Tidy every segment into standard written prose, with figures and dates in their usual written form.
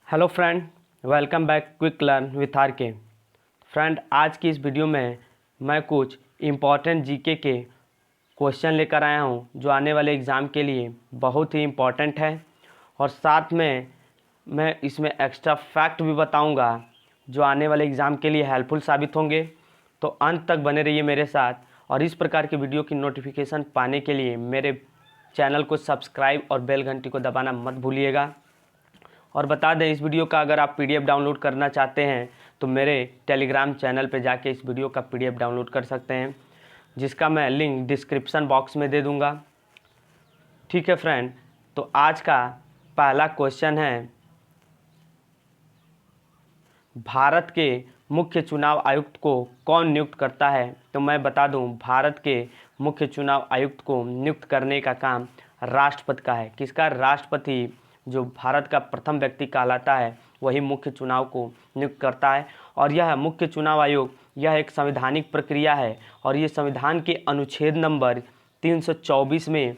Hello friend, welcome back quick learn with R K. Friend, आज की इस video में मैं कुछ इम्पॉर्टेंट जीके के क्वेश्चन लेकर आया हूं जो आने वाले एग्ज़ाम के लिए बहुत ही इम्पॉर्टेंट है। और साथ में मैं इसमें एक्स्ट्रा फैक्ट भी बताऊंगा जो आने वाले एग्ज़ाम के लिए हेल्पफुल साबित होंगे। तो अंत तक बने रहिए मेरे साथ, और इस प्रकार के वीडियो की नोटिफिकेशन पाने के लिए मेरे चैनल को सब्सक्राइब और बेल घंटी को दबाना मत भूलिएगा। और बता दें, इस वीडियो का अगर आप पीडीएफ डाउनलोड करना चाहते हैं तो मेरे टेलीग्राम चैनल पे जाके इस वीडियो का पीडीएफ डाउनलोड कर सकते हैं, जिसका मैं लिंक डिस्क्रिप्शन बॉक्स में दे दूंगा। ठीक है फ्रेंड, तो आज का पहला क्वेश्चन है, भारत के मुख्य चुनाव आयुक्त को कौन नियुक्त करता है? तो मैं बता दूं, भारत के मुख्य चुनाव आयुक्त को नियुक्त करने का काम राष्ट्रपति का है। किसका? राष्ट्रपति, जो भारत का प्रथम व्यक्ति कहलाता है, वही मुख्य चुनाव को नियुक्त करता है। और यह मुख्य चुनाव आयोग यह एक संवैधानिक प्रक्रिया है, और ये संविधान के अनुच्छेद नंबर 324 में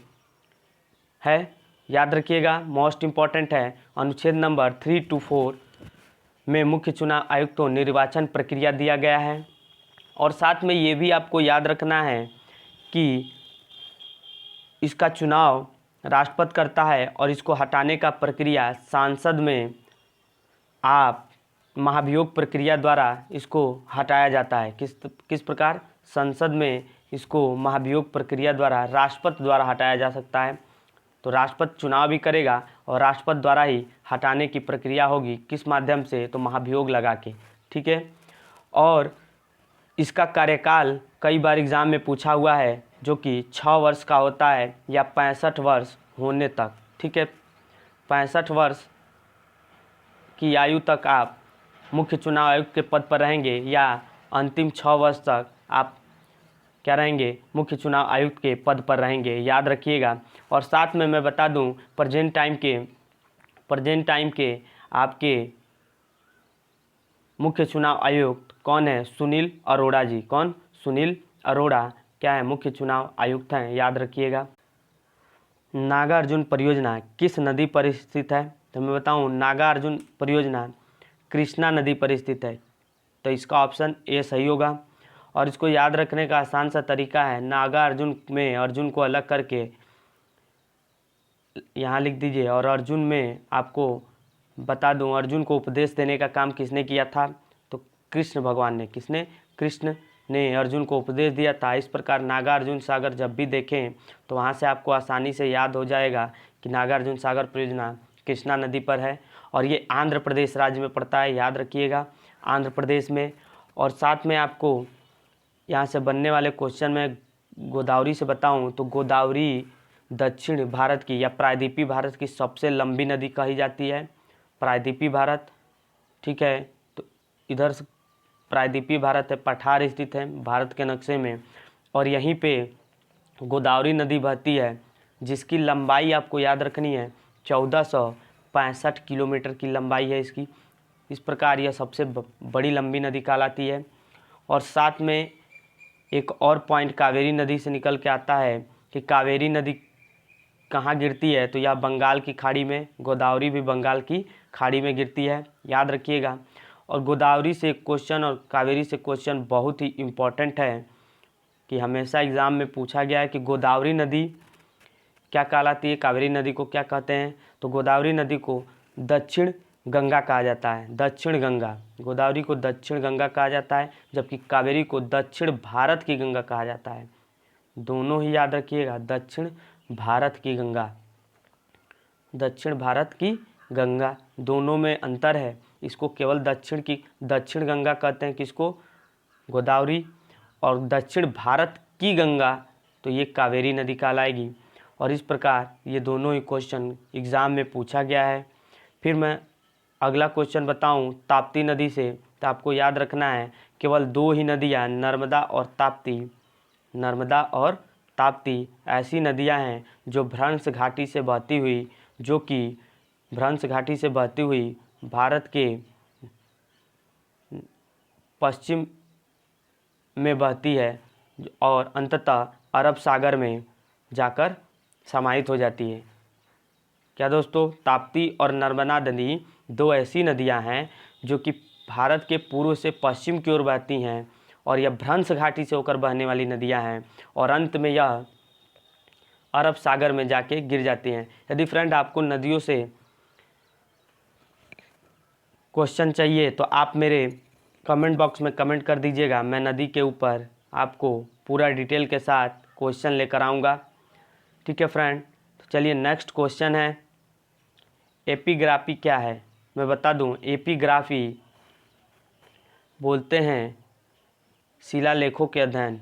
है। याद रखिएगा, मोस्ट इम्पॉर्टेंट है, अनुच्छेद नंबर 3 to 4 में मुख्य चुनाव आयुक्त को निर्वाचन प्रक्रिया दिया गया है। और साथ में ये भी आपको याद रखना है कि इसका चुनाव राष्ट्रपति करता है, और इसको हटाने का प्रक्रिया संसद में आप महाभियोग प्रक्रिया द्वारा इसको हटाया जाता है। किस प्रकार? संसद में इसको महाभियोग प्रक्रिया द्वारा राष्ट्रपति द्वारा हटाया जा सकता है। तो राष्ट्रपति चुनाव भी करेगा और राष्ट्रपति द्वारा ही हटाने की प्रक्रिया होगी। किस माध्यम से? तो महाभियोग लगा के। ठीक है। और इसका कार्यकाल कई बार एग्ज़ाम में पूछा हुआ है, जो कि 6 वर्ष का होता है या 65 वर्ष होने तक। ठीक है, 65 वर्ष की आयु तक आप मुख्य चुनाव आयुक्त के पद पर रहेंगे, या अंतिम 6 वर्ष तक आप क्या रहेंगे? मुख्य चुनाव आयुक्त के पद पर रहेंगे। याद रखिएगा। और साथ में मैं बता दूं, प्रेजेंट टाइम के आपके मुख्य चुनाव आयुक्त कौन है? सुनील अरोड़ा जी। कौन? सुनील अरोड़ा क्या है? मुख्य चुनाव आयुक्त हैं। याद रखिएगा। नागार्जुन परियोजना किस नदी पर स्थित है? तो मैं बताऊं, नागार्जुन परियोजना कृष्णा नदी पर स्थित है। तो इसका ऑप्शन ए सही होगा। और इसको याद रखने का आसान सा तरीका है, नागार्जुन में अर्जुन को अलग करके यहाँ लिख दीजिए। और अर्जुन में आपको बता दूं, अर्जुन को उपदेश देने का काम किसने किया था? तो कृष्ण भगवान ने। किसने? कृष्ण ने अर्जुन को उपदेश दिया था। इस प्रकार नागार्जुन सागर जब भी देखें तो वहाँ से आपको आसानी से याद हो जाएगा कि नागार्जुन सागर परियोजना कृष्णा नदी पर है, और ये आंध्र प्रदेश राज्य में पड़ता है। याद रखिएगा, आंध्र प्रदेश में। और साथ में आपको यहाँ से बनने वाले क्वेश्चन में गोदावरी से बताऊँ तो गोदावरी दक्षिण भारत की या प्रायद्वीपीय भारत की सबसे लंबी नदी कही जाती है। प्रायद्वीपीय भारत, ठीक है। तो इधर से प्रायद्वीपीय भारत है, पठार स्थित है भारत के नक्शे में, और यहीं पे गोदावरी नदी बहती है, जिसकी लंबाई आपको याद रखनी है 1465 किलोमीटर की लंबाई है इसकी। इस प्रकार यह सबसे बड़ी लंबी नदी कहलाती है। और साथ में एक और पॉइंट कावेरी नदी से निकल के आता है कि कावेरी नदी कहाँ गिरती है? तो यह बंगाल की खाड़ी में। गोदावरी भी बंगाल की खाड़ी में गिरती है। याद रखिएगा। और गोदावरी से क्वेश्चन और कावेरी से क्वेश्चन बहुत ही इम्पोर्टेंट है कि हमेशा एग्ज़ाम में पूछा गया है कि गोदावरी नदी क्या कहलाती है, कावेरी नदी को क्या कहते हैं? तो गोदावरी नदी को दक्षिण गंगा कहा जाता है। दक्षिण गंगा, गोदावरी को दक्षिण गंगा कहा जाता है, जबकि कावेरी को दक्षिण भारत की गंगा कहा जाता है। दोनों ही याद रखिएगा, दक्षिण भारत की गंगा, दक्षिण भारत की गंगा, दोनों में अंतर है। इसको केवल दक्षिण गंगा कहते हैं, किसको? गोदावरी। और दक्षिण भारत की गंगा तो ये कावेरी नदी कहलाएगी। और इस प्रकार ये दोनों ही क्वेश्चन एग्ज़ाम में पूछा गया है। फिर मैं अगला क्वेश्चन बताऊं ताप्ती नदी से, तो आपको याद रखना है केवल 2 ही नदियां, नर्मदा और ताप्ती। नर्मदा और ताप्ती ऐसी नदियां हैं जो भ्रंश घाटी से बहती हुई भारत के पश्चिम में बहती है, और अंततः अरब सागर में जाकर समाहित हो जाती है। क्या दोस्तों? ताप्ती और नर्मदा नदी दो ऐसी नदियां हैं जो कि भारत के पूर्व से पश्चिम की ओर बहती हैं और यह भ्रंश घाटी से होकर बहने वाली नदियां हैं और अंत में यह अरब सागर में जाके गिर जाती हैं। यदि फ्रेंड आपको नदियों से क्वेश्चन चाहिए तो आप मेरे कमेंट बॉक्स में कमेंट कर दीजिएगा, मैं नदी के ऊपर आपको पूरा डिटेल के साथ क्वेश्चन लेकर आऊँगा। ठीक है फ्रेंड, तो चलिए नेक्स्ट क्वेश्चन है, एपिग्राफी क्या है। मैं बता दूं, एपिग्राफी बोलते हैं शिलालेखों के अध्ययन।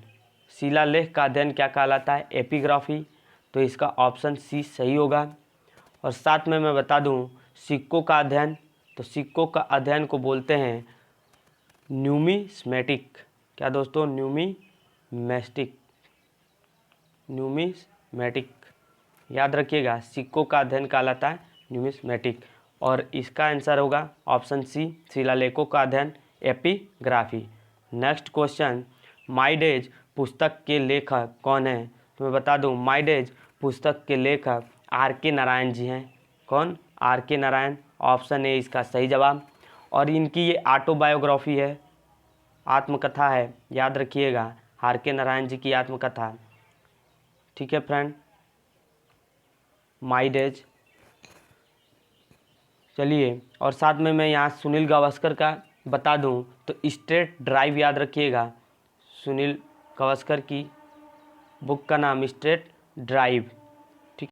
शिलालेख का अध्ययन क्या कहलाता है? एपिग्राफी। तो इसका ऑप्शन सी सही होगा। और साथ में मैं बता दूं, सिक्कों का अध्ययन, तो सिक्कों का अध्ययन को बोलते हैं न्यूमिस्मेटिक। क्या दोस्तों? न्यूमिस्मेटिक याद रखिएगा, सिक्कों का अध्ययन कहलाता है न्यूमिस्मेटिक। और इसका आंसर होगा ऑप्शन सी, शिलालेखों का अध्ययन epigraphy. Next question, my days पुस्तक के लेखक कौन है? तो मैं बता दूं, माई डेज पुस्तक के लेखक R.K. नारायण जी हैं। कौन? R.K. नारायण, ऑप्शन ए इसका सही जवाब। और इनकी ये ऑटोबायोग्राफी है, आत्मकथा है, याद रखिएगा, R.K. नारायण जी की आत्मकथा। ठीक है फ्रेंड, माई डेज। चलिए, और साथ में मैं यहाँ सुनील गावस्कर का बता दूं तो स्ट्रेट ड्राइव याद रखिएगा, सुनील गावस्कर की बुक का नाम स्ट्रेट ड्राइव। ठीक।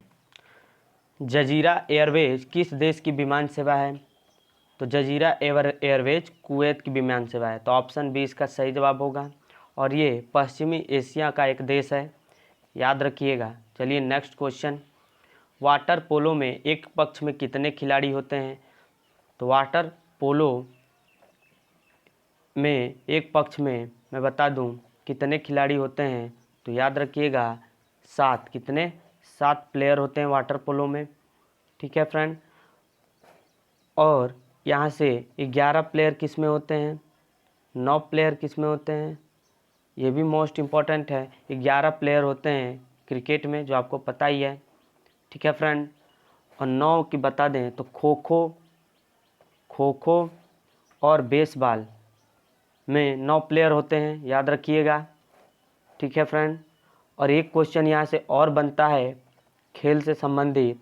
जजीरा एयरवेज किस देश की विमान सेवा है? तो जजीरा एयरवेज कुवैत की विमान सेवा है। तो ऑप्शन बी इसका सही जवाब होगा और ये पश्चिमी एशिया का एक देश है, याद रखिएगा। चलिए नेक्स्ट क्वेश्चन, वाटर पोलो में एक पक्ष में कितने खिलाड़ी होते हैं? तो वाटर पोलो में एक पक्ष में मैं बता दूं कितने खिलाड़ी होते हैं, तो याद रखिएगा 7। कितने? 7 प्लेयर होते हैं वाटर पोलो में। ठीक है फ्रेंड, और यहाँ से 11 प्लेयर किस में होते हैं? 9 प्लेयर किस में होते हैं? ये भी मोस्ट इम्पॉर्टेंट है, 11 प्लेयर होते हैं क्रिकेट में, जो आपको पता ही है। ठीक है फ्रेंड, और 9 की बता दें तो खो खो और बेसबॉल में 9 प्लेयर होते हैं, याद रखिएगा। ठीक है फ्रेंड, और एक क्वेश्चन यहाँ से और बनता है खेल से संबंधित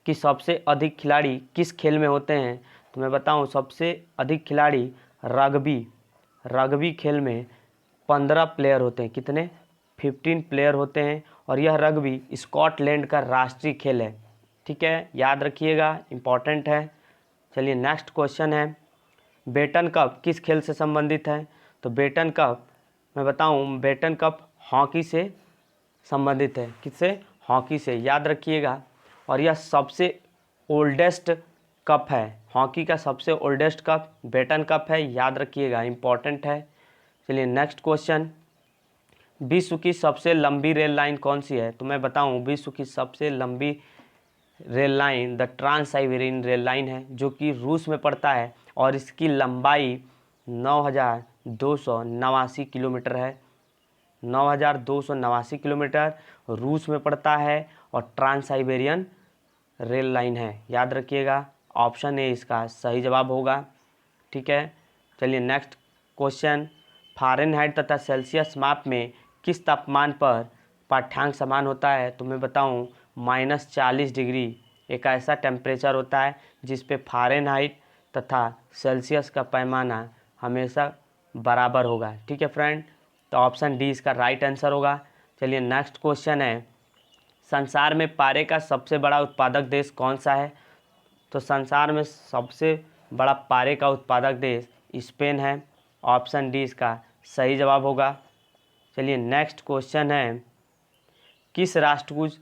कि सबसे अधिक खिलाड़ी किस खेल में होते हैं? तो मैं बताऊं, सबसे अधिक खिलाड़ी रग्बी खेल में 15 प्लेयर होते हैं। कितने? 15 प्लेयर होते हैं, और यह रग्बी स्कॉटलैंड का राष्ट्रीय खेल है। ठीक है, याद रखिएगा, इम्पॉर्टेंट है। चलिए नेक्स्ट क्वेश्चन है, बेटन कप किस खेल से संबंधित है? तो बेटन कप मैं बताऊं, बेटन कप हॉकी से संबंधित है। किससे? हॉकी से, याद रखिएगा। और यह सबसे ओल्डेस्ट कप है, हॉकी का सबसे ओल्डेस्ट कप बेटन कप है, याद रखिएगा, इम्पॉर्टेंट है। चलिए नेक्स्ट क्वेश्चन, विश्व की सबसे लंबी रेल लाइन कौन सी है? तो मैं बताऊं, विश्व की सबसे लंबी rail line the trans Siberian rail line है, जो कि रूस में पड़ता है और इसकी लंबाई 9,289 किलोमीटर है। 9,289 किलोमीटर रूस में पड़ता है और ट्रांस साइबेरियन रेल लाइन है, याद रखिएगा। ऑप्शन ए इसका सही जवाब होगा। ठीक है, चलिए नेक्स्ट क्वेश्चन, फ़ारेनहाइट तथा सेल्सियस माप में किस तापमान पर पाठ्यांक समान होता है? तो मैं बताऊं, -40 डिग्री एक ऐसा टेम्परेचर होता है जिस पे फ़ारेनहाइट तथा सेल्सियस का पैमाना हमेशा बराबर होगा। ठीक है फ्रेंड, तो ऑप्शन डी इसका राइट आंसर होगा। चलिए नेक्स्ट क्वेश्चन है, संसार में पारे का सबसे बड़ा उत्पादक देश कौन सा है? तो संसार में सबसे बड़ा पारे का उत्पादक देश स्पेन है, ऑप्शन डी इसका सही जवाब होगा। चलिए नेक्स्ट क्वेश्चन है, किस राष्ट्रकूट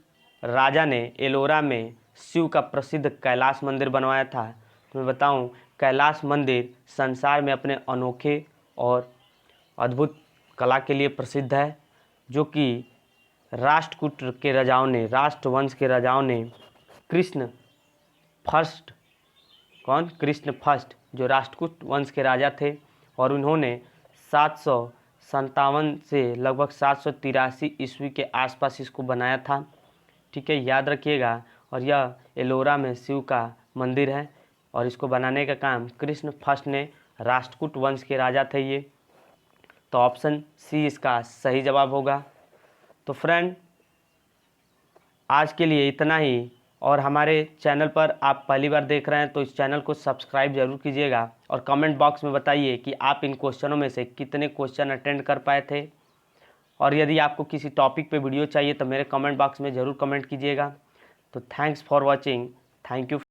राजा ने एलोरा में शिव का प्रसिद्ध कैलाश मंदिर बनवाया था? तो मैं बताऊं, कैलाश मंदिर संसार में अपने अनोखे और अद्भुत कला के लिए प्रसिद्ध है, जो कि राष्ट्रकूट के राजाओं ने, राष्ट्रवंश के राजाओं ने कृष्ण फर्स्ट जो राष्ट्रकूट वंश के राजा थे, और उन्होंने 757 से लगभग 783 ईस्वी के आसपास इसको बनाया था। ठीक है, याद रखिएगा। और यह एलोरा में शिव का मंदिर है, और इसको बनाने का काम कृष्ण फर्स्ट ने राष्ट्रकूट वंश के राजा थे ये। तो ऑप्शन सी इसका सही जवाब होगा। तो फ्रेंड आज के लिए इतना ही, और हमारे चैनल पर आप पहली बार देख रहे हैं तो इस चैनल को सब्सक्राइब जरूर कीजिएगा और कमेंट बॉक्स में बताइए कि आप इन क्वेश्चनों में से कितने क्वेश्चन अटेंड कर पाए थे। और यदि आपको किसी टॉपिक पे वीडियो चाहिए तो मेरे कमेंट बॉक्स में ज़रूर कमेंट कीजिएगा। तो thanks for watching. Thank you.